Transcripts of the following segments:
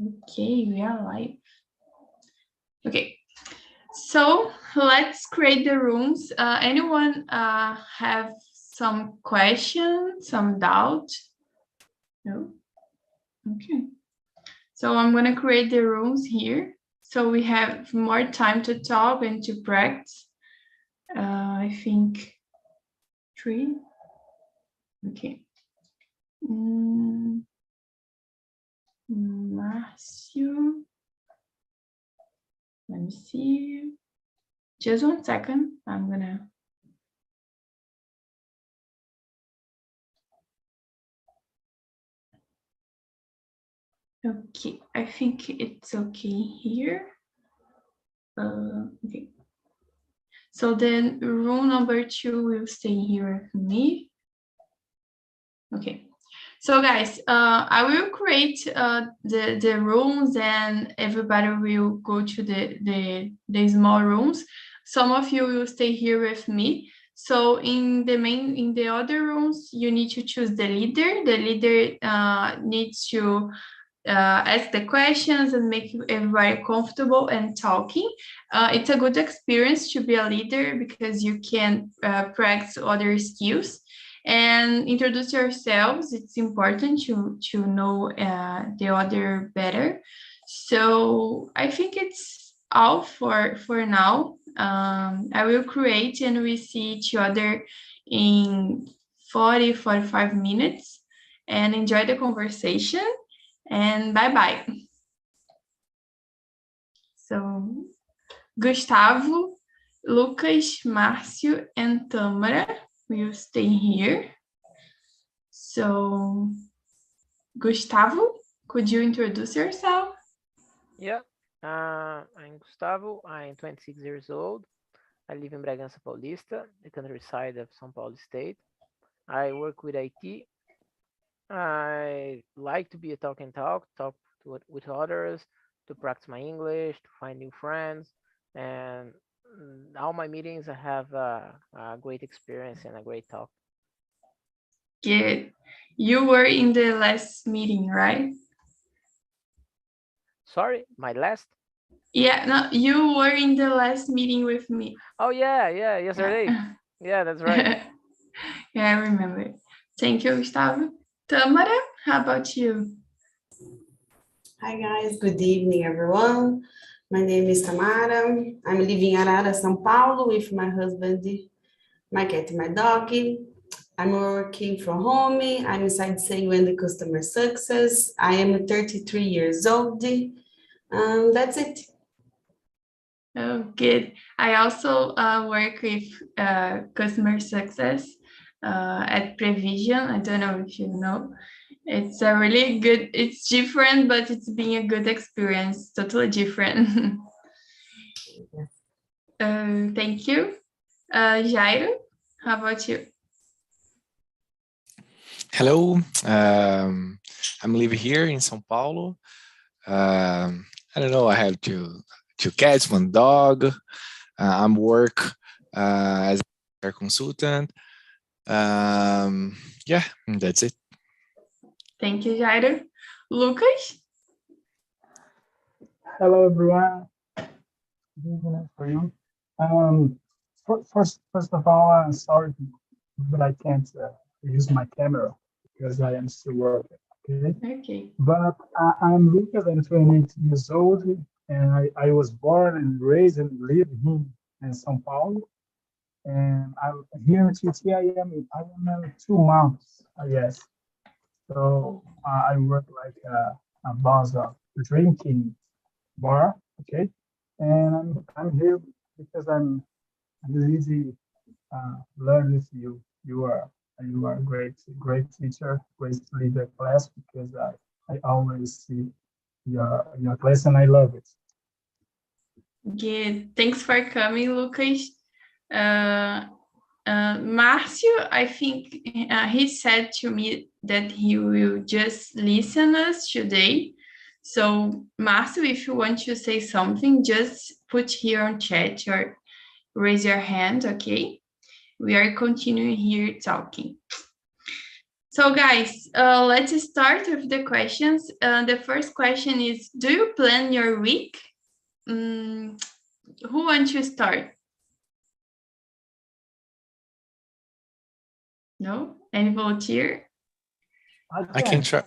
Okay, we are live. Okay, so let's create the rooms. Anyone have some question, some doubt? No? Okay. So I'm gonna create the rooms here so we have more time to talk and to practice. I think 3. Okay. Márcio. Let me see. Just 1 second. I'm gonna. Okay, I think it's okay here. Okay. So then rule number 2 will stay here with me. Okay. So guys, I will create the rooms and everybody will go to the small rooms. Some of you will stay here with me. So in the other rooms, you need to choose the leader. The leader needs to ask the questions and make everybody comfortable and talking. It's a good experience to be a leader because you can practice other skills. And introduce yourselves. It's important to know the other better. So I think it's all for now. I will create and we see each other in 45 minutes and enjoy the conversation and bye-bye. So Gustavo, Lucas, Márcio, and Tamara will stay here. So, Gustavo, could you introduce yourself? Yeah, I'm Gustavo. I'm 26 years old. I live in Bragança Paulista, the countryside of São Paulo state. I work with IT. I like to be a talk with others, to practice my English, to find new friends, and all my meetings I have a great experience and a great talk. Good. You were in the last meeting, right? Sorry, my last? Yeah, no, you were in the last meeting with me. Oh yeah, yesterday. Yeah, that's right. Yeah, I remember. Thank you, Gustavo. Tamara, how about you? Hi guys, good evening everyone. My name is Tamara. I'm living in Arara, São Paulo with my husband, my cat, my dog. I'm working from home. I'm inside SEO and the customer success. I am 33 years old. That's it. Oh, good. I also work with customer success at Prevision. I don't know if you know. It's a really good, it's different, but it's been a good experience, totally different. Thank you. Jairo, how about you? Hello, I'm living here in São Paulo. I don't know, I have two cats, one dog. I'm work as a consultant. Yeah, that's it. Thank you, Jairo. Lucas? Hello, everyone. Good evening for you. First of all, I'm sorry, but I can't use my camera because I am still working. Okay. But I'm Lucas. I'm 28 years old, and I was born and raised and live here in São Paulo. And I'm here in TT. I am 2 months, I guess. So I work like a boss of drinking bar, okay, and I'm here because I'm easy learn with you. You are a great teacher, great leader class because I always see your class and I love it. Good. Thanks for coming, Lucas. Márcio, I think he said to me that he will just listen us today. So, Márcio, if you want to say something, just put here on chat or raise your hand, okay? We are continuing here talking. So guys, let's start with the questions. The first question is, do you plan your week? Who wants to start? No? Any volunteer? I can try.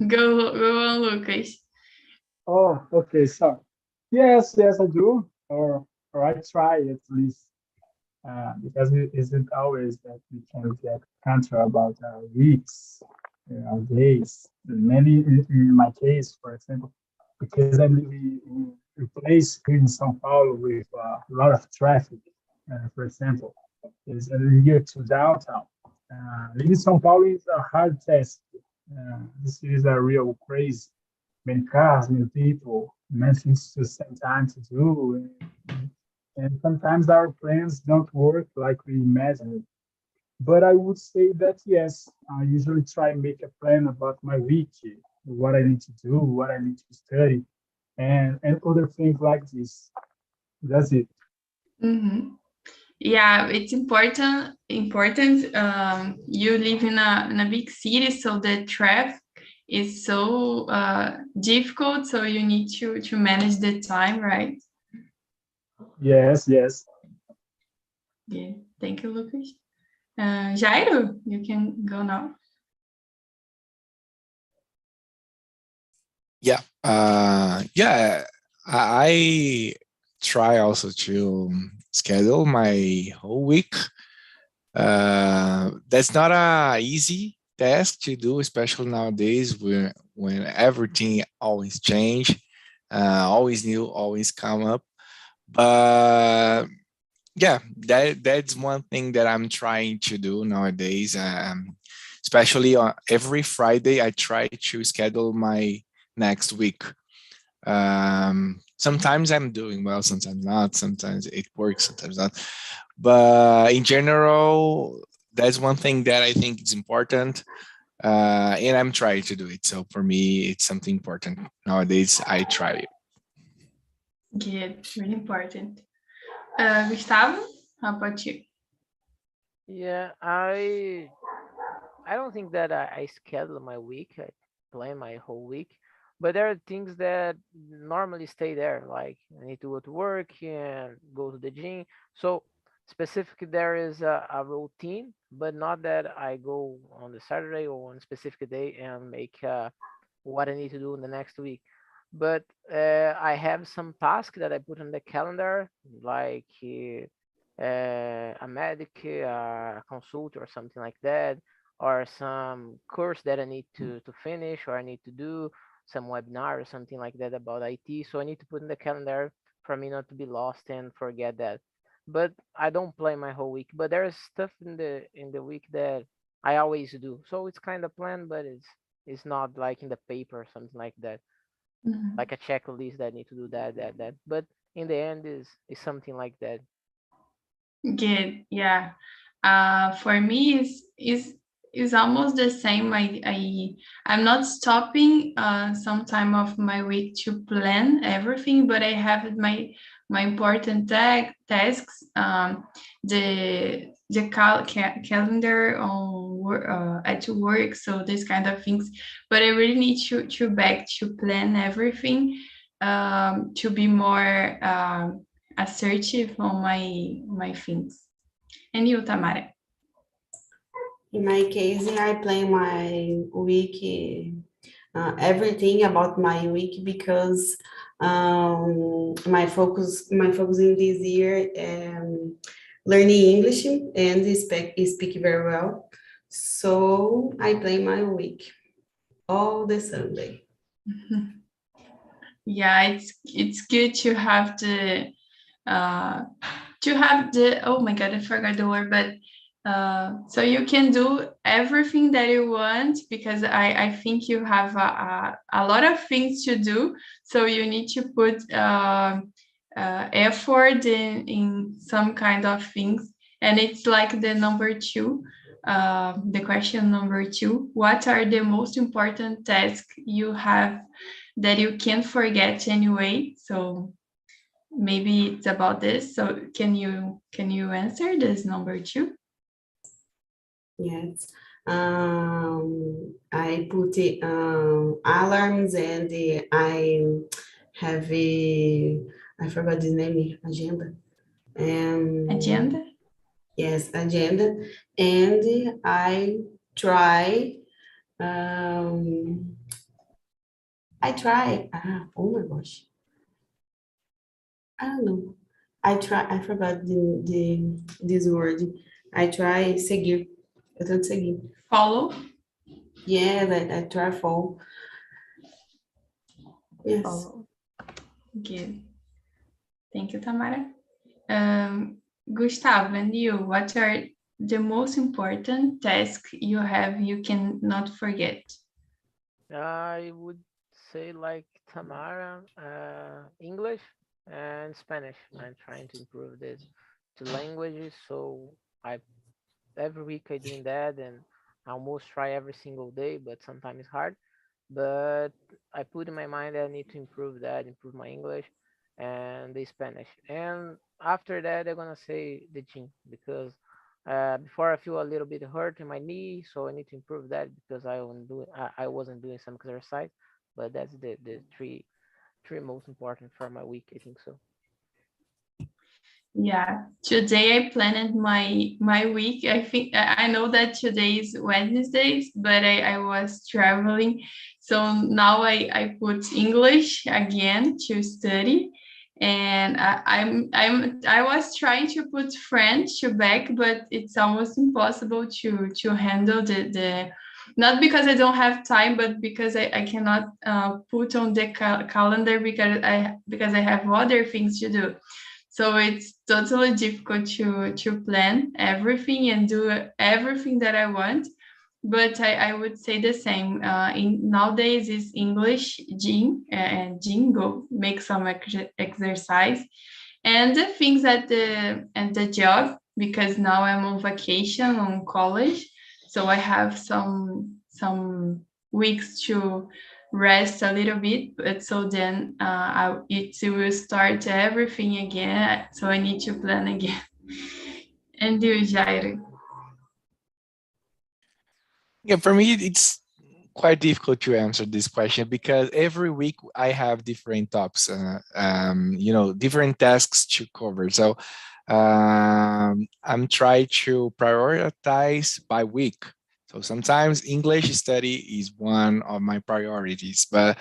Go on, Lucas. Oh, okay. So, yes, I do, or I try at least, because it isn't always that we can get control about our weeks, our days. Many, in my case, for example, because I live in a place here in São Paulo with a lot of traffic. For example, is near to downtown. Living in São Paulo is a hard task. This is a real crazy. Many cars, many people, many things to spend time to do. And sometimes our plans don't work like we imagined. But I would say that yes, I usually try and make a plan about my week, what I need to do, what I need to study, and other things like this. That's it. Yeah, it's important. You live in a big city, so the traffic is so difficult. So you need to manage the time, right? Yes. Yeah. Thank you, Lucas. Jairo, you can go now. Yeah. I try also to schedule my whole week. That's not a easy task to do, especially nowadays when everything always change, always new, always come up. But yeah, that's one thing that I'm trying to do nowadays. Especially on every Friday, I try to schedule my next week. Sometimes I'm doing well, sometimes not. Sometimes it works, sometimes not. But in general, that's one thing that I think is important, and I'm trying to do it. So for me, it's something important nowadays. I try it. Good, really important. Gustavo, how about you? Yeah, I don't think that I schedule my week. I plan my whole week, but there are things that normally stay there. Like I need to go to work and go to the gym. So specifically, there is a routine, but not that I go on the Saturday or on a specific day and make what I need to do in the next week. But I have some tasks that I put on the calendar, like a medic, a consult, or something like that, or some course that I need to finish, or I need to do some webinar or something like that about IT. So I need to put in the calendar for me not to be lost and forget that. But I don't plan my whole week. But there's stuff in the week that I always do. So it's kind of planned, but it's not like in the paper or something like that. Like a checklist that I need to do that. But in the end is something like that. Good, yeah. For me, is almost the same. I'm not stopping some time of my week to plan everything, but I have my important tasks. The calendar on at work, so this kind of things. But I really need to back to plan everything to be more. Assertive on my things. And you, Tamara? In my case, I plan my week, everything about my week, because my focus in this year learning English and speak very well. So I plan my week all the Sunday. Yeah, it's good to have oh my god, I forgot the word, but so you can do everything that you want, because I think you have a lot of things to do, so you need to put effort in some kind of things. And it's like the number two, the question number two: what are the most important tasks you have that you can't forget anyway? So maybe it's about this. So can you answer this number two? Yes. I put it, alarms, and I have I forgot the name, agenda. Agenda? Yes, agenda. And I try, oh my gosh, I don't know. I forgot this word. I try seguir. Eu tento seguir. Follow? Yeah, I try follow. Yes. Follow. Good. Thank you, Tamara. Gustav, and you, what are the most important tasks you have you cannot forget? I would say like Tamara, English and Spanish. I'm trying to improve these two languages, so I every week I doing that, and I almost try every single day, but sometimes it's hard. But I put in my mind that I need to improve that, improve my English and the Spanish. And after that, I'm gonna say the gym because before I feel a little bit hurt in my knee, so I need to improve that because I wasn't doing some exercise. But that's the three most important for my week. I think so. Yeah, today I planned my week. I think I know that today is Wednesdays, but I was traveling, so now I put English again to study, and I was trying to put French to back, but it's almost impossible to handle the not because I don't have time, but because I cannot put on the calendar because I have other things to do. So it's totally difficult to plan everything and do everything that I want. But I would say the same. In nowadays is English, gym, and gym, go make some exercise, and the things at the job, because now I'm on vacation on college, so I have some weeks to rest a little bit, but so then it will start everything again, so I need to plan again. And you, Jair? Yeah, for me, it's quite difficult to answer this question because every week I have different tops, different tasks to cover. So I'm trying to prioritize by week. So sometimes English study is one of my priorities, but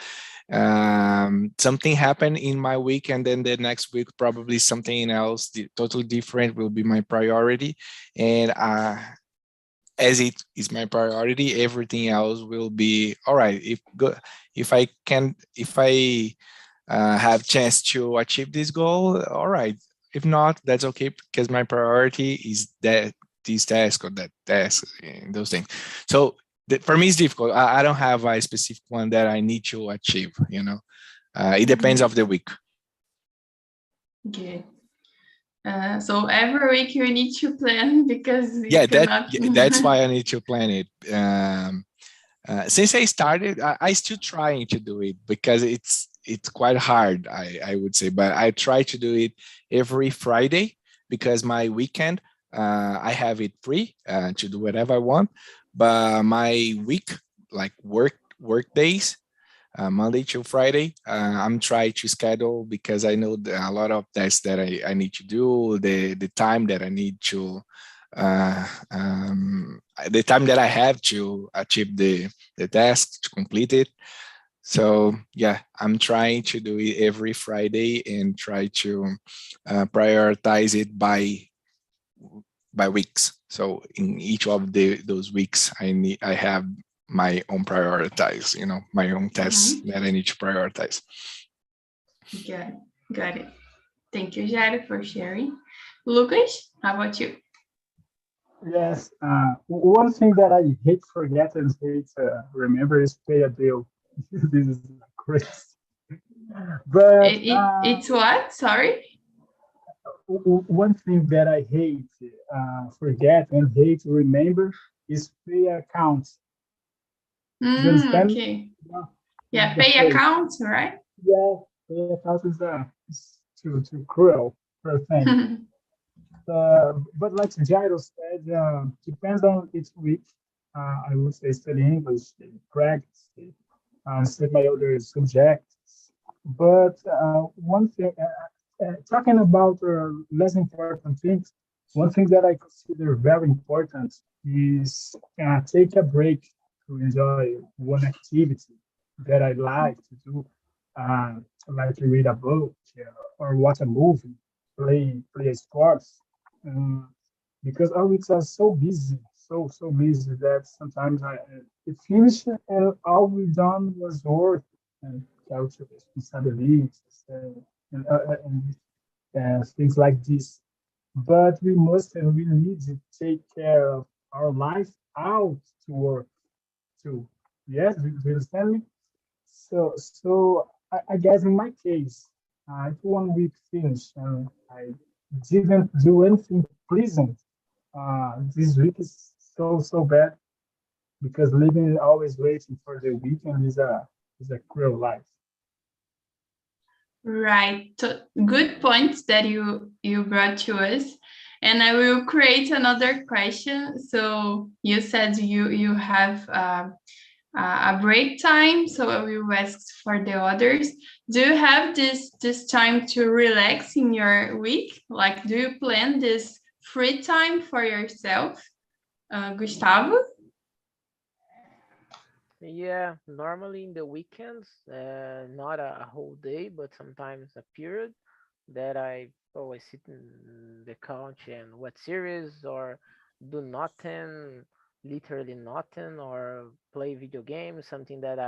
something happened in my week, and then the next week probably something else totally different will be my priority, and as it is my priority, everything else will be all right. If I have chance to achieve this goal, all right. If not, that's okay because my priority is that this task or that task and those things. So for me, it's difficult. I don't have a specific one that I need to achieve. It depends of the week. Okay. So every week you need to plan because you Yeah, cannot. that's why I need to plan it. Since I started, I still trying to do it because it's quite hard, I would say, but I try to do it every Friday because my weekend I have it free to do whatever I want, but my week, like work days, Monday to Friday, I'm trying to schedule because I know a lot of tasks that I need to do, the time that I need to the time that I have to achieve the task to complete it. So yeah, I'm trying to do it every Friday and try to prioritize it by weeks. So in each of those weeks, I have my own prioritize, my own tasks that I need to prioritize. Got it. Thank you, Jair, for sharing. Lucas, how about you? Yes. One thing that I hate forget and hate remember is pay a bill. This is crazy. But It's what? Sorry? one thing that I hate forget and hate remember is pay accounts. You understand? Okay. Yeah, pay accounts, right? Yeah, pay accounts is too cruel for a thing. but like Jairo said, depends on each week. I would say study English, practice, study my other subjects. But one thing, talking about less important things, one thing that I consider very important is take a break to enjoy one activity that I like to do, uh, like to read a book or watch a movie, play sports, um, because our weeks are so busy, so busy that sometimes it finished and all we done was work and culture responsibilities and things like this. But we must and we need to take care of our life out to work too. Yes, do you understand me? So I guess in my case, if 1 week finished and I didn't do anything pleasant, this week is so bad because living always waiting for the weekend is a cruel life. Right. Good points that you brought to us. And I will create another question. So you said you have a break time, so I will ask for the others. Do you have this time to relax in your week? Like, do you plan this free time for yourself, Gustavo? Yeah, normally in the weekends, not a whole day, but sometimes a period that I always sit in the couch and watch series or do nothing, literally nothing, or play video games, something that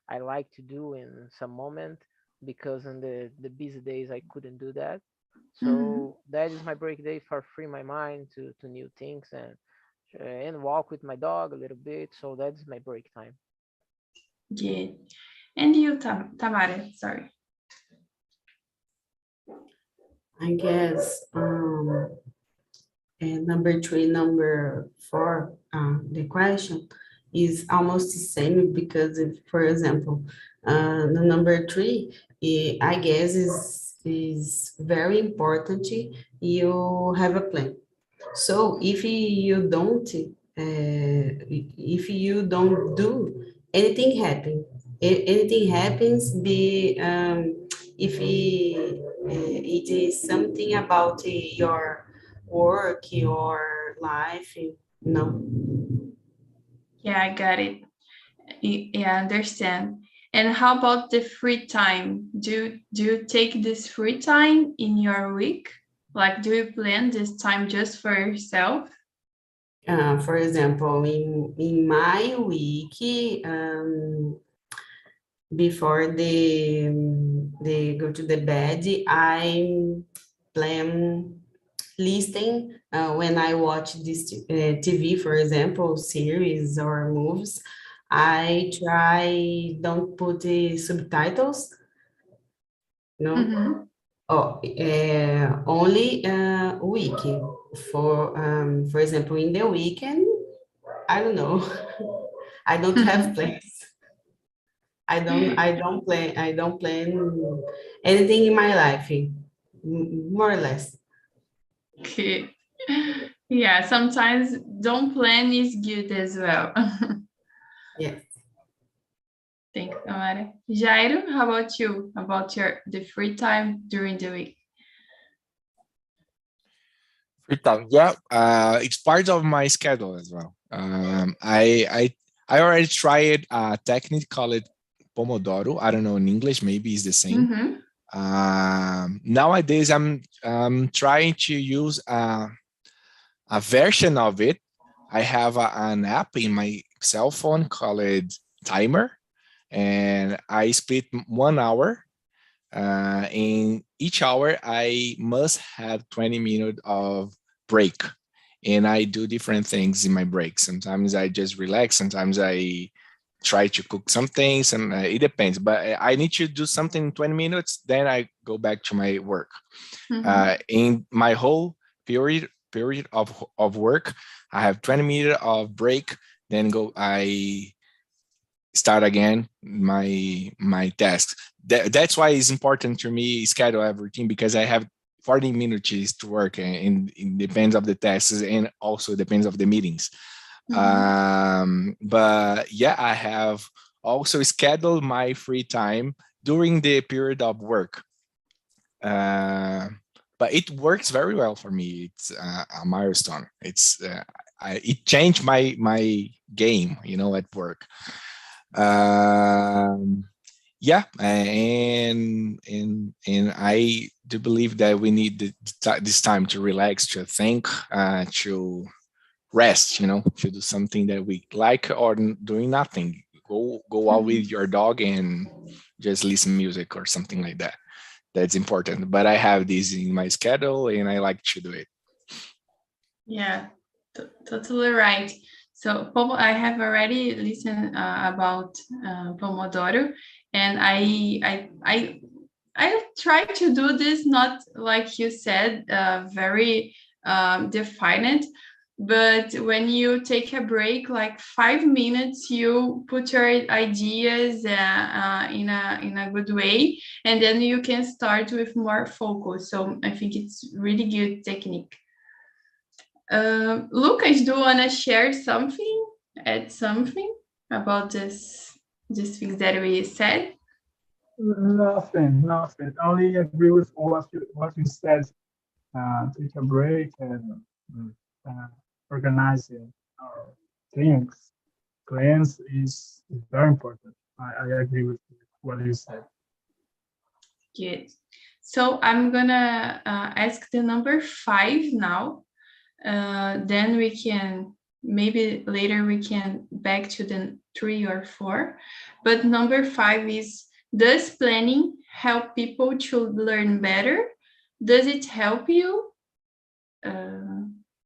I like to do in some moment because in the busy days I couldn't do that. So that is my break day for free my mind to new things and walk with my dog a little bit. So that's my break time. Yeah. And you, Tamara, sorry. I guess and number 3, number 4, the question is almost the same because if, for example, the number 3, I guess is very important. You have a plan. So if you don't do anything happen, anything happens. If it is something about your work, your life, no. Yeah, I got it. Yeah, I understand. And how about the free time? Do you take this free time in your week? Like, do you plan this time just for yourself? For example, in my week, before they go to the bed, I plan listing when I watch this TV, for example, series or movies. I try don't put the subtitles, no. Oh, only week for example, in the weekend, I don't know. I don't have plans. I don't plan anything in my life, more or less. Okay. Yeah, sometimes don't plan is good as well. Yes. Thank you, Tamara. Jairo, how about you? About the free time during the week? Free time, yeah, it's part of my schedule as well. I already tried a technique called Pomodoro. I don't know in English, maybe it's the same. Nowadays, I'm trying to use a version of it. I have an app in my cell phone called Timer, and I split 1 hour. In each hour, I must have 20 minutes of break, and I do different things in my break. Sometimes I just relax. Sometimes I try to cook some things, and it depends. But I need to do something in 20 minutes, then I go back to my work. In my whole period of work, I have 20 minutes of break, then I start again my tasks. That's why it's important to me schedule everything, because I have 40 minutes to work, and it depends of the tests and also depends of the meetings. But yeah, I have also scheduled my free time during the period of work. But it works very well for me. It's a milestone. It changed my game, at work. Yeah, and I do believe that we need this time to relax, to think, to rest, to do something that we like, or doing nothing. Go out with your dog and just listen music or something like that. That's important. But I have this in my schedule and I like to do it. Yeah, totally right. So I have already listened about Pomodoro, and I try to do this, not like you said, very defined, but when you take a break, like 5 minutes, you put your ideas in a good way, and then you can start with more focus. So I think it's really good technique. Lucas, do you want to share something, add something about this things that we said? Nothing. Only agree with what you said. Take a break and organizing our things. Plans is very important. I agree with what you said. Good. So I'm gonna ask the number 5 now. Then we can, maybe later we can back to the 3 or 4. But number 5 is, does planning help people to learn better? Does it help you?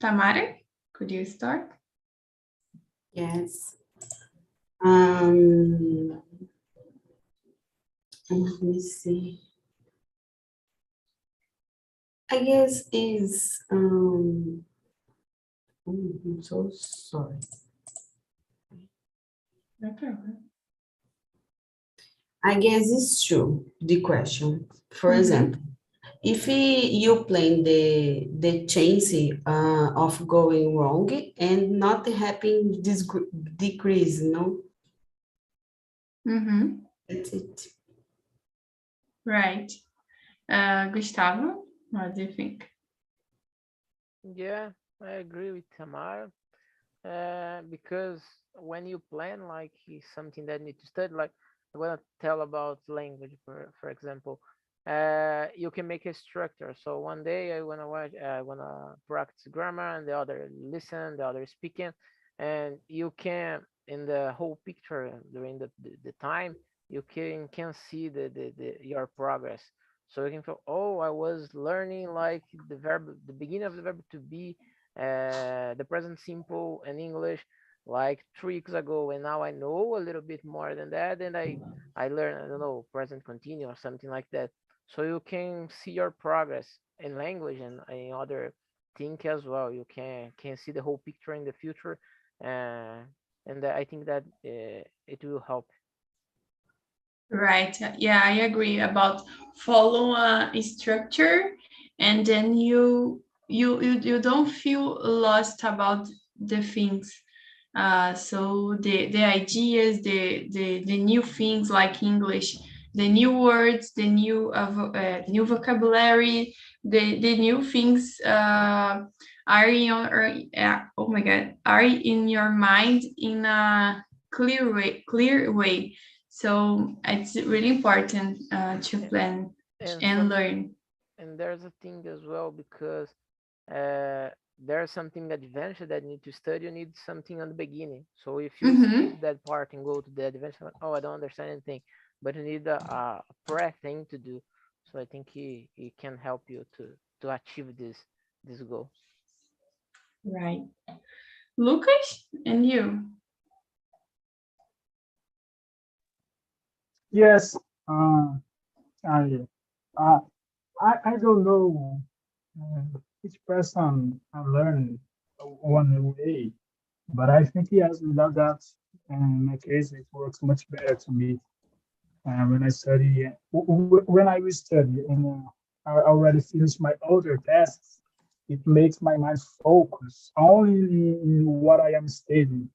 Tamara, could you start? Yes. Let me see. I guess is I'm so sorry. No problem. I guess it's true, the question. For example, if you plan the chance of going wrong and not having this decrease, That's it. Right. Gustavo, what do you think? Yeah, I agree with Tamara. Because when you plan, like something that you need to study, like I want to tell about language, for example, you can make a structure. So one day I wanna practice grammar, and the other listen, the other speaking, and you can, in the whole picture during the time, you can see your progress. So you can feel, oh, I was learning like the beginning of the verb to be, the present simple in English like 3 weeks ago, and now I know a little bit more than that, and I learn, I don't know, present continuous or something like that. So you can see your progress in language and in other things as well. You can see the whole picture in the future, and I think that it will help. Right. Yeah, I agree about follow a structure, and then you don't feel lost about the things. So the ideas, the new things like English, the new words, the new vocabulary, the new things are in your oh my God, are in your mind in a clear way. So it's really important to plan and learn. And there's a thing as well, because there's something adventure that you need to study. You need something on the beginning. So if you skip that part and go to the adventure, like, oh, I don't understand anything, but you need a pre thing to do. So I think he can help you to achieve this goal. Right. Lucas, and you? Yes. I don't know. Each person learn one way, but I think yes, without that, in my case, it works much better to me. When I study, when I will study in I already finished my other tasks, it makes my mind focus only in what I am studying,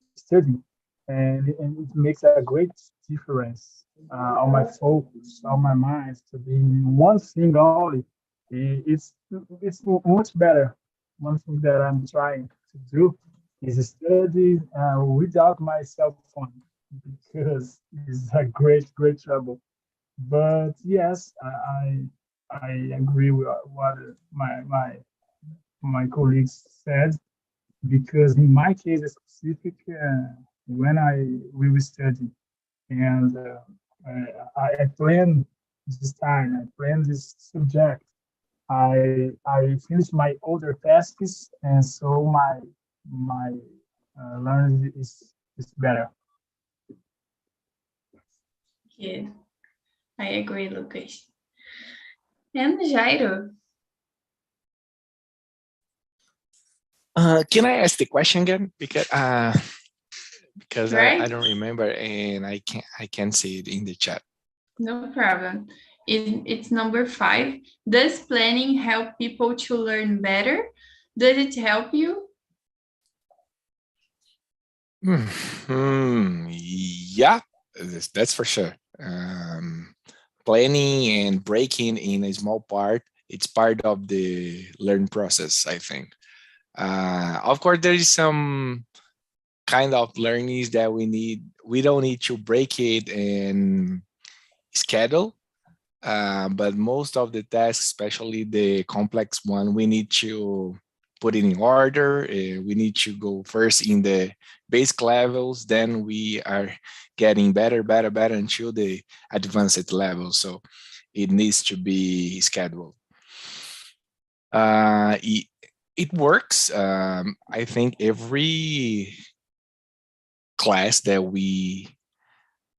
and it makes a great difference on my focus, on my mind to be in one thing only. It's much better. One thing that I'm trying to do is study without my cell phone because it's a great trouble. But yes, I agree with what my colleagues said because in my case specific, when we were studying and I planned this time, I planned this subject. I finished my other tasks, and so my learning is better. Good. I agree, Lucas. And Jairo. Can I ask the question again? Because Right. I don't remember and I can't see it in the chat. No problem. It's number 5. Does planning help people to learn better? Does it help you? Yeah, that's for sure. Planning and breaking in a small part, it's part of the learn process, I think. Of course, there is some kind of learnings that we don't need to break it and schedule. But most of the tasks, especially the complex one, we need to put it in order. We need to go first in the basic levels, then we are getting better until the advanced level. So it needs to be scheduled. It works. I think every class that we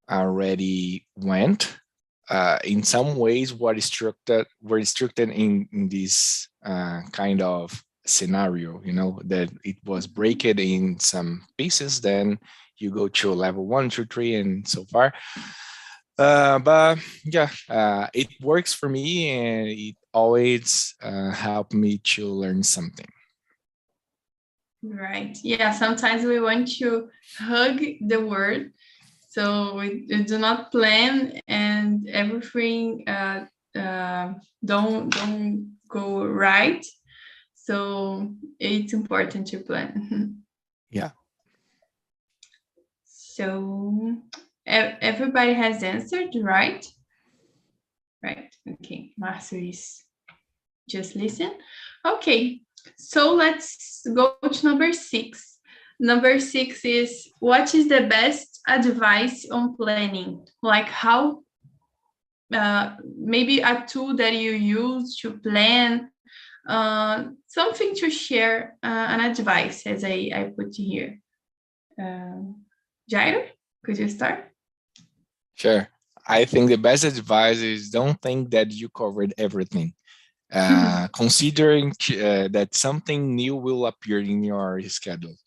already went, in some ways were structured in this kind of scenario, that it was break it in some pieces, then you go to level 1, 2, 3 and so far. But yeah, it works for me and it always helped me to learn something. Right. Yeah, sometimes we want to hug the word. So we do not plan and everything don't go right. So it's important to plan. Yeah. So everybody has answered, right? Right. Okay. Marcio is just listen. Okay. So let's go to number 6. Number 6 is, what is the best advice on planning? Like how, maybe a tool that you use to plan, something to share, an advice as I put here. Jairo, could you start? Sure. I think the best advice is don't think that you covered everything. Considering that something new will appear in your schedule.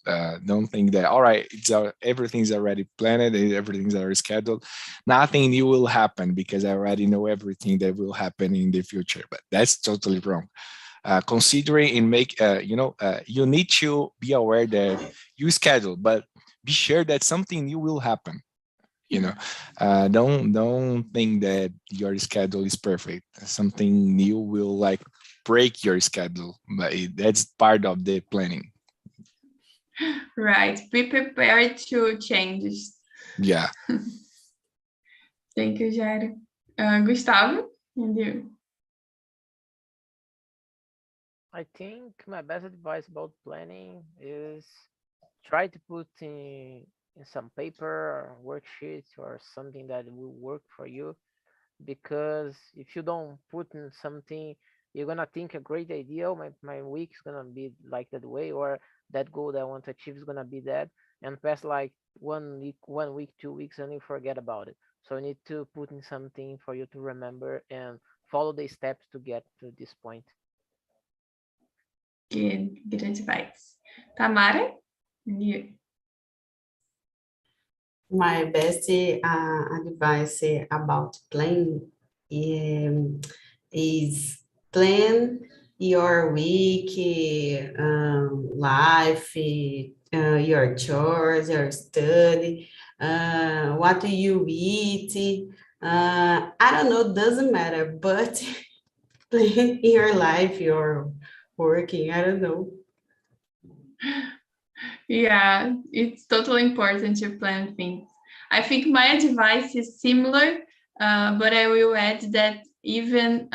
Don't think that, all right, everything's already planned, everything's already scheduled. Nothing new will happen because I already know everything that will happen in the future. But that's totally wrong. Considering and make, you need to be aware that you schedule, but be sure that something new will happen. Don't think that your schedule is perfect. Something new will break your schedule, but that's part of the planning. Right. Be prepared to change. Yeah. Thank you, Jairo. Gustavo, and you? I think my best advice about planning is try to put in some paper or worksheets or something that will work for you, because if you don't put in something, you're gonna think a great idea, my week is gonna be like that way, or that goal that I want to achieve is gonna be that, and pass like 1 week, 2 weeks, and you forget about it. So you need to put in something for you to remember and follow the steps to get to this point. Good advice. Tamara, and you? My best advice about planning is plan your week, life, your chores, your study, what do you eat? I don't know, doesn't matter, but plan your life, your working, I don't know. Yeah, it's totally important to plan things. I think my advice is similar, but I will add that even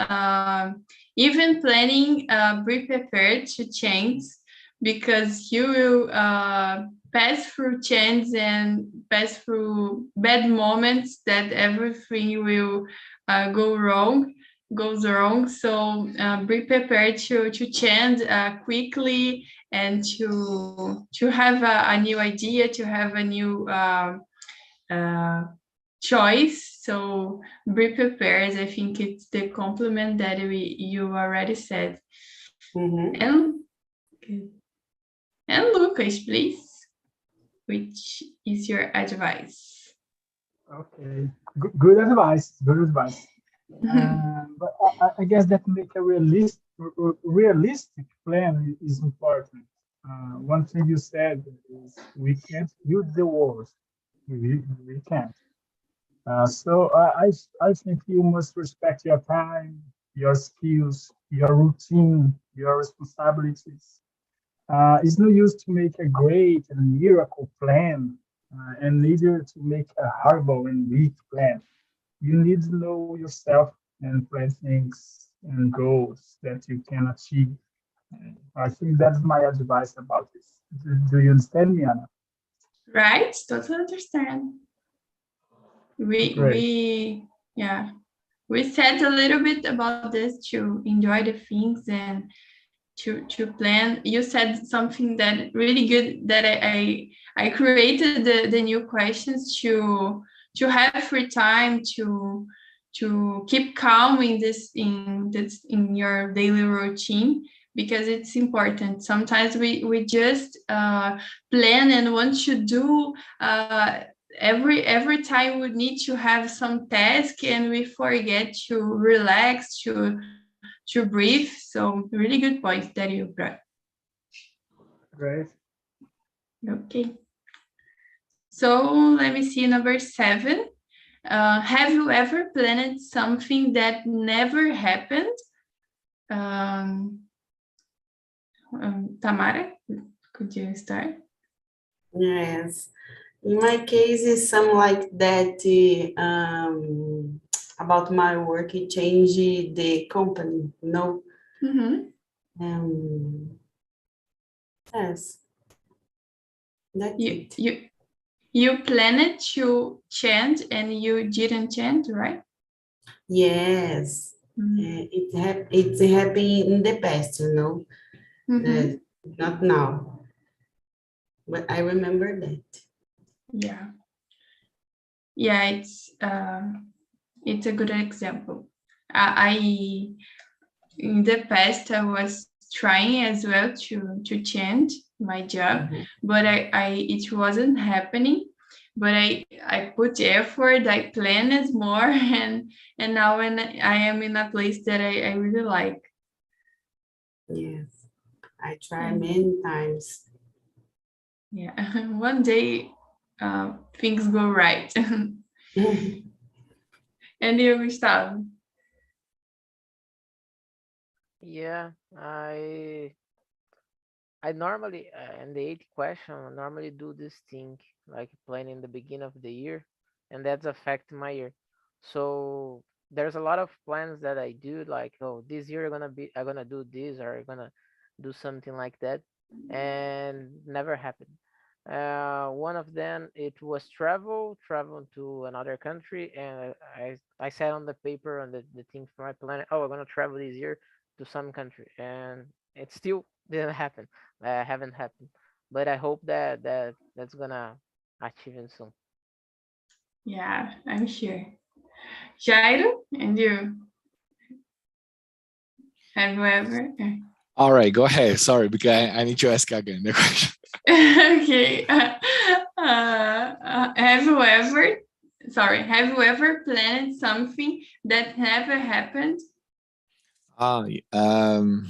planning, be prepared to change, because you will pass through change and pass through bad moments, that everything will goes wrong. So be prepared to change quickly, and to have a new idea, to have a new choice. So be prepared. I think it's the compliment that you already said. Mm-hmm. And Lucas, please, which is your advice? Okay, good advice. Good advice. But I guess that make a realistic plan is important. One thing you said is we can't use the words. We can't. So I think you must respect your time, your skills, your routine, your responsibilities. It's no use to make a great and miracle plan, and neither to make a horrible and weak plan. You need to know yourself and plan things and goals that you can achieve. I think that's my advice about this. Do you understand me, Anna? Right, totally understand. Great. We said a little bit about this, to enjoy the things and to plan. You said something that really good, that I created the new questions to have free time, to keep calm in your daily routine, because it's important. Sometimes we just plan and want to do every time. We need to have some task, and we forget to relax, to breathe. So really good point that you brought. Great. Okay. So let me see, number 7. Have you ever planned something that never happened? Tamara, could you start? Yes. In my case, it's something like that, about my work, it changed the company, you know? Yes. That's it. You planned to change and you didn't change, right? Yes. It happened in the past, you know? Not now. But I remember that. Yeah, it's a good example. I in the past I was trying as well to change my job, but it wasn't happening. But I put effort, I planned more, and now when I am in a place that I really like. Yes, I tried many times. Yeah, one day things go right. And you, Gustavo? Yeah, I normally, in the 8th question, I normally do this thing, like planning the beginning of the year, and that's affect my year. So there's a lot of plans that I do, like, oh, this year I'm gonna do this, or I'm gonna do something like that, and never happened. One of them, it was travel to another country, and I said on the paper, on the thing for my plan, oh, I'm gonna travel this year to some country, and it still didn't happen. Haven't happened, but I hope that's gonna achieve it soon. Yeah, I'm sure. Jairo, and you? Have you ever? All right, go ahead. Sorry, because I need to ask again the question. Okay. Have you ever planned something that never happened? Mm,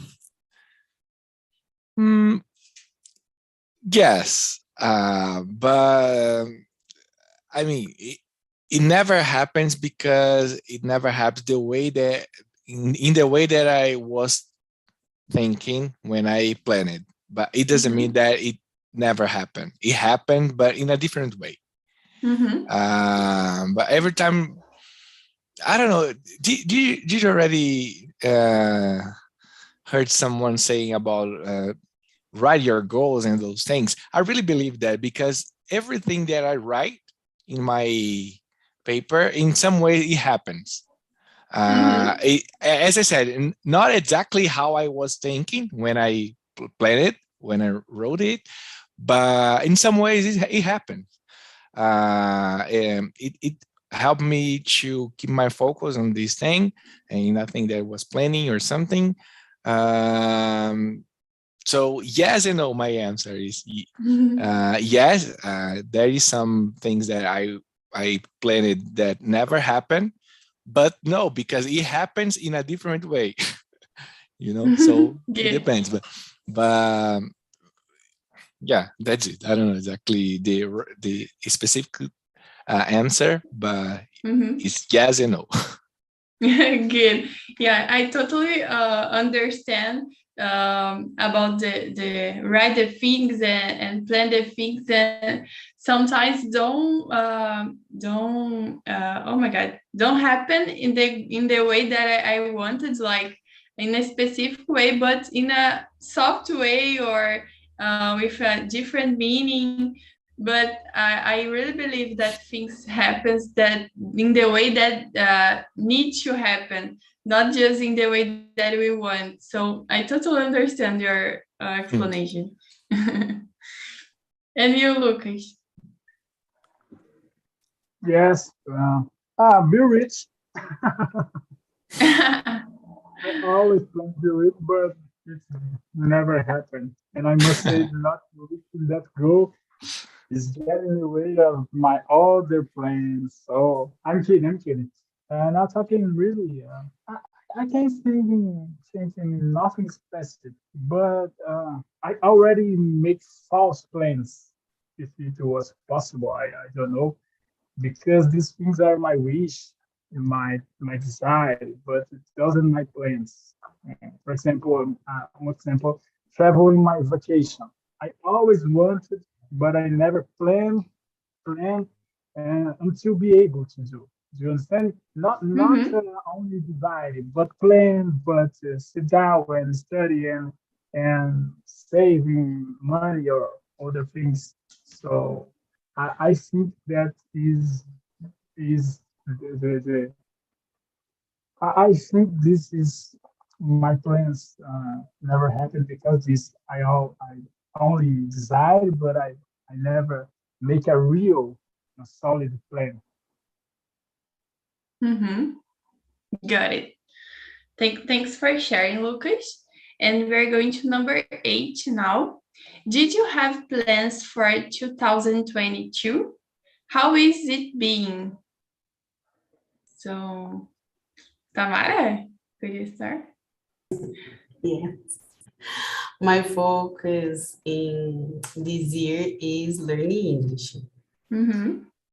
yes, but I mean, it never happens because it never happens the way that in the way that I was thinking when I planned it. But it doesn't mean that it never happened. It happened, but in a different way. But every time, I don't know. Did you already heard someone saying about write your goals and those things? I really believe that because everything that I write in my paper, in some way, it happens. As I said, not exactly how I was thinking when I planned it, when I wrote it, but in some ways it happened. It helped me to keep my focus on this thing and nothing that I was planning or something. So yes and no, my answer is yes. There is some things that I planned that never happened, but no, because it happens in a different way. So it depends. But yeah, that's it. I don't know exactly the specific answer, but it's yes and no. Good. Yeah, I totally understand about the write the things and plan the things, and sometimes don't oh my god, don't happen in the way that I wanted, like in a specific way, but in a soft way or with a different meaning. But I really believe that things happens that in the way that need to happen, not just in the way that we want. So I totally understand your explanation. And you, Lucas? Yes. Be rich. I always plan to do it, but it never happened. And I must say, not reaching that goal is getting in the way of my other plans. So I'm kidding, I'm kidding. Not talking really. I can't think in nothing specific, but I already make false plans. If it was possible, I don't know, because these things are my wish, my desire, but it doesn't my plans. For example, one example, traveling my vacation. I always wanted, but I never planned until be able to do. Do you understand? Not only desire, but plan, but sit down and study and saving money or other things. So I think that is the I think this is my plans never happened because this I only desire, but I never make a real a solid plan. Got it. Thanks for sharing, Lucas. And we're going to number 8 now. Did you have plans for 2022? How is it being? So, Tamara, could you start? Yes. My focus in this year is learning English.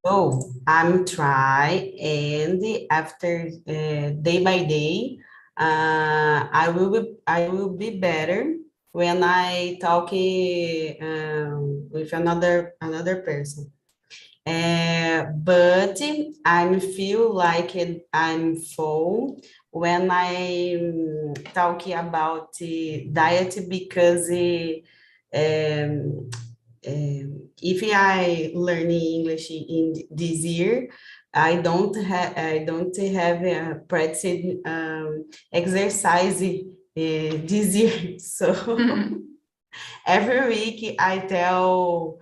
So I'm trying, and after day by day, I will be better when I talk with another person. But I feel like I'm full when I talk about diet because if I learn English in this year, I don't have a practice exercise this year. So every week I tell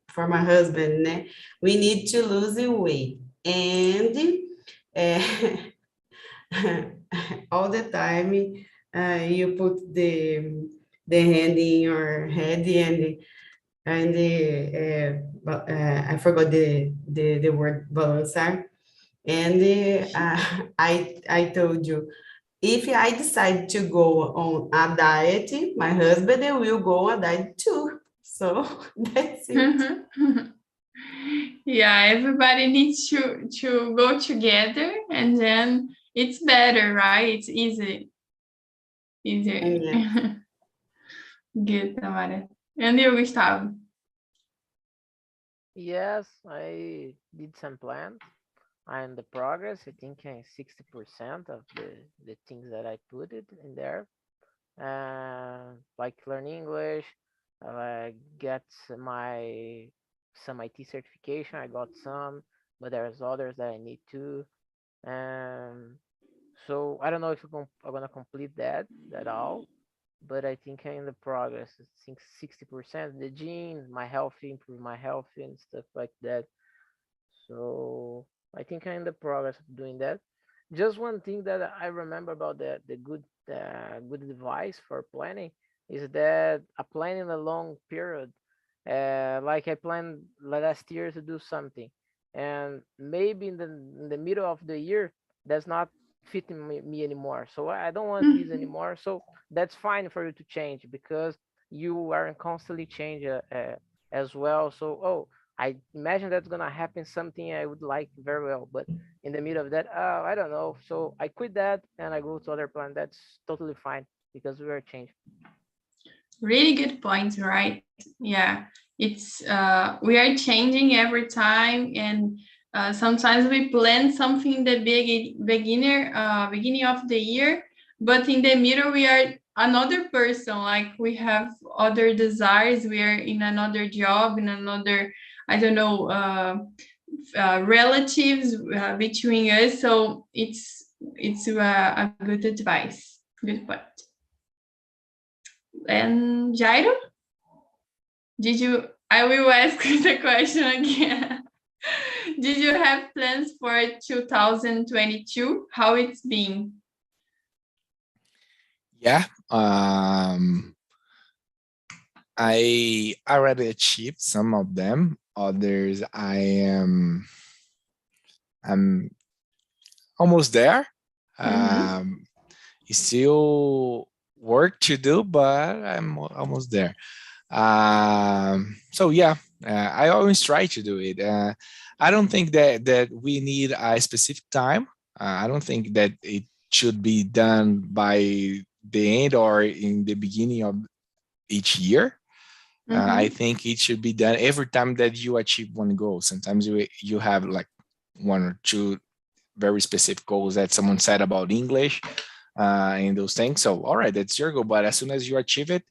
for my husband, né, we need to lose weight, and all the time you put the hand in your head and I forgot the word balançar, And I told you, if I decide to go on a diet, my husband will go on a diet too. So that's it. Yeah, everybody needs to go together, and then it's better, right? It's easier. Yeah. Good, Tamara. And you, Gustavo? Yes, I did some plans. I'm the progress. I think I'm 60% of the things that I put it in there. Like learn English, get my some IT certification. I got some, but there's others that I need to. Um, so I don't know if I'm gonna complete that all, but I think I'm in the progress. I think 60%. The gene, my health, improve my health and stuff like that. So I think I'm in the progress of doing that. Just one thing that I remember about the good advice for planning is that a plan in a long period. Like I planned last year to do something, and maybe in the middle of the year that's not fitting me anymore. So I don't want this anymore. So that's fine for you to change because you are constantly change as well. So I imagine that's gonna happen something I would like very well, but in the middle of that, I don't know. So I quit that and I go to other plan. That's totally fine because we are changed. Really good point, right? Yeah, it's we are changing every time, and sometimes we plan something in the beginning of the year, but in the middle we are another person. Like we have other desires. We are in another job, in another, I don't know, relatives between us. So it's a good advice. Good point. And Jairo, did you? I will ask the question again. Did you have plans for 2022? How it's been? Yeah. I already achieved some of them. Others I'm almost there. Still work to do, but I'm almost there. So yeah, I always try to do it. I don't think that we need a specific time. I don't think that it should be done by the end or in the beginning of each year. I think it should be done every time that you achieve one goal. Sometimes you have like one or two very specific goals that someone said about English and those things. So, all right, that's your goal. But as soon as you achieve it,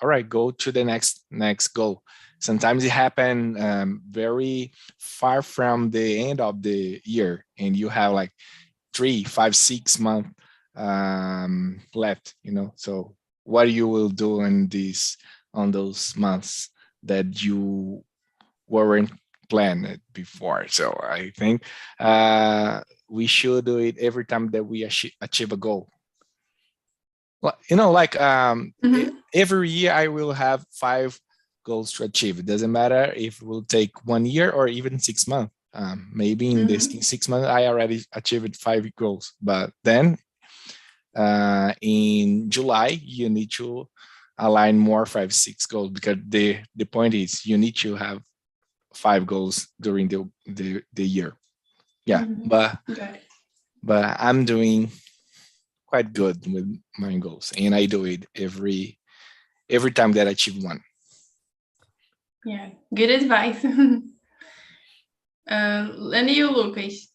all right, go to the next goal. Sometimes it happen very far from the end of the year, and you have like 3, 5, 6 months left. So what you will do on those months that you weren't planned before. So I think we should do it every time that we achieve a goal. Like every year I will have 5 goals to achieve. It doesn't matter if it will take 1 year or even 6 months. Maybe in 6 months I already achieved 5 goals, but then in July you need to align more 5, 6 goals, because the point is you need to have 5 goals during the year. Yeah, but I'm doing quite good with my goals, and I do it every time that I achieve one. Yeah, good advice. And you, Lucas?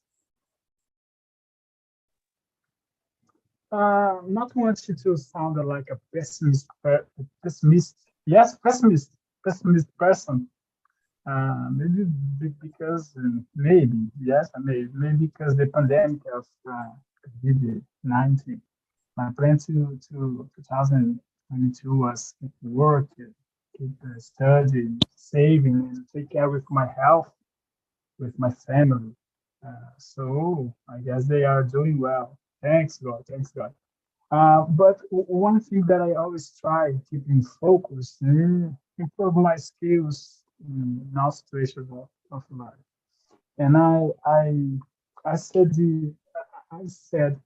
Not wanting to sound like a pessimist person. Maybe maybe because the pandemic of COVID-19. My plan to 2022 was keep working, keep studying, saving, and take care with my health, with my family. So I guess they are doing well. Thanks God. Thanks God. But one thing that I always try keeping focused, improve my skills in all situations of life. And I I said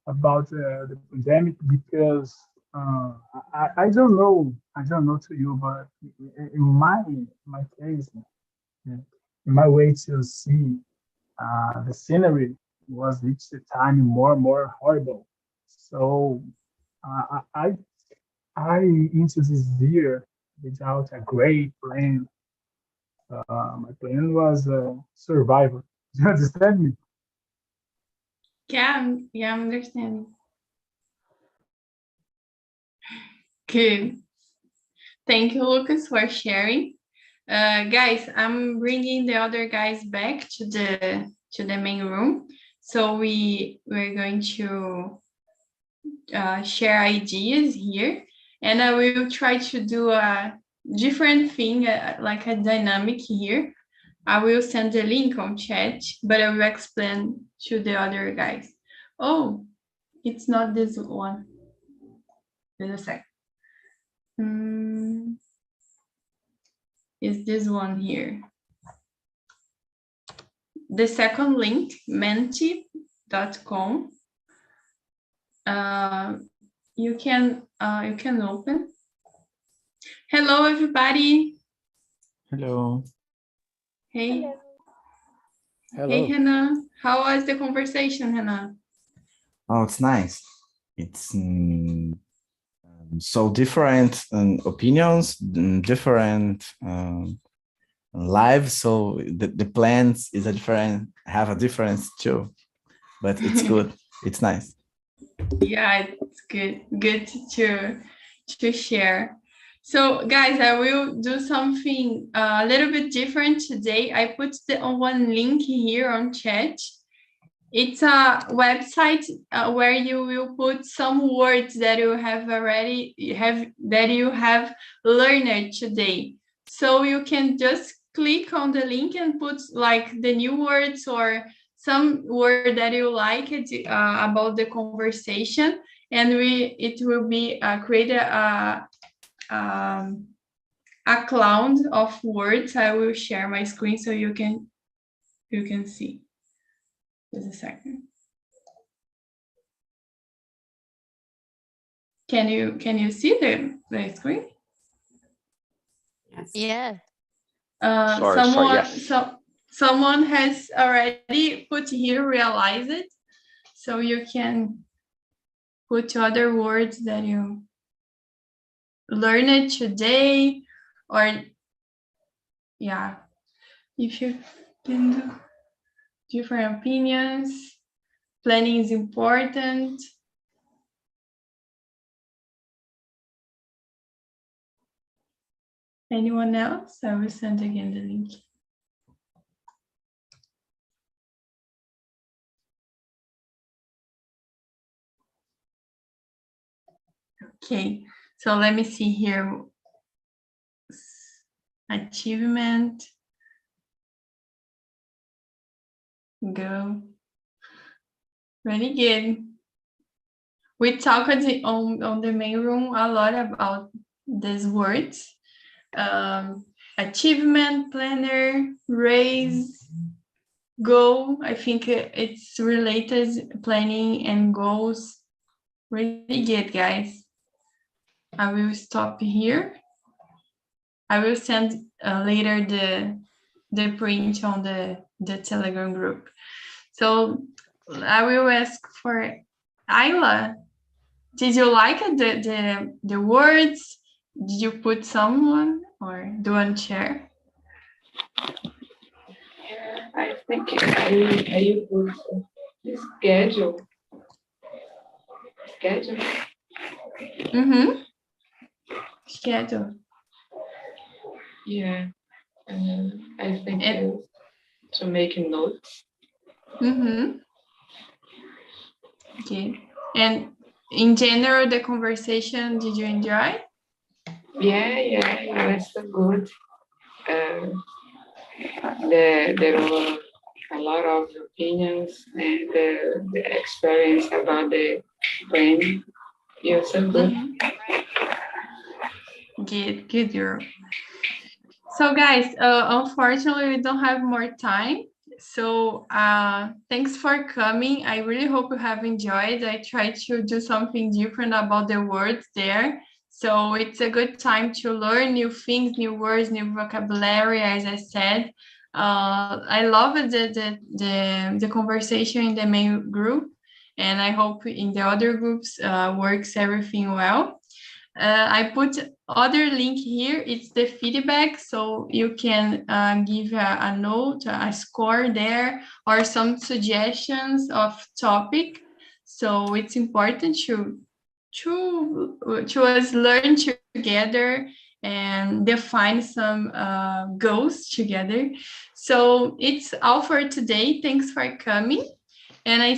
about the pandemic because I don't know. I don't know to you, but in my case, in my way to see the scenery was each time more and more horrible. So I into this year without a great plan. My plan was survival. Do you understand me? Yeah, I'm understanding. Good. Thank you, Lucas, for sharing. Guys, I'm bringing the other guys back to the main room. So we're going to share ideas here, and I will try to do a different thing, like a dynamic here. I will send the link on chat, but I will explain to the other guys. Oh, it's not this one. Wait a sec. Is this one here? The second link, menti.com. You can open. Hello, everybody. Hello. Hey. Hello. Hey, Hannah. How was the conversation, Hannah? Oh, it's nice. It's so different opinions, different lives. So the plans is have a difference too, but it's good. It's nice. Yeah, it's good to share. So guys, I will do something a little bit different today. I put one link here on chat. It's a website where you will put some words that you have learned today. So you can just click on the link and put like the new words or some word that you like about the conversation, and it will be created a cloud of words. I will share my screen so you can see. Just a second. Can you see the screen? Yes. Yeah. Someone has already put here, realize it. So you can put other words that you learned today, or yeah, if you can do different opinions. Planning is important. Anyone else? I will send again the link. Okay, so let me see here. Achievement. Go. Really good. We talked on the main room a lot about these words. Achievement, planner, raise, goal. I think it's related, planning and goals. Really good, guys. I will stop here. I will send later the print on the Telegram group. So I will ask for Ayla. Did you like the words? Did you put someone or do you want to share? I think I put schedule. Mm-hmm. Schedule. Yeah. I think to make notes. Mm-hmm. Okay. And in general, the conversation, did you enjoy? Yeah, it was so good. There were a lot of opinions and the experience about the brain. Yeah, so good. Mm-hmm. Good, girl. So guys, unfortunately, we don't have more time. So thanks for coming. I really hope you have enjoyed. I tried to do something different about the words there. So it's a good time to learn new things, new words, new vocabulary, as I said. I love the conversation in the main group, and I hope in the other groups works everything well. I put other link here. It's the feedback, so you can give a note, a score there, or some suggestions of topic. So it's important to us learn together and define some goals together. So it's all for today. Thanks for coming, and I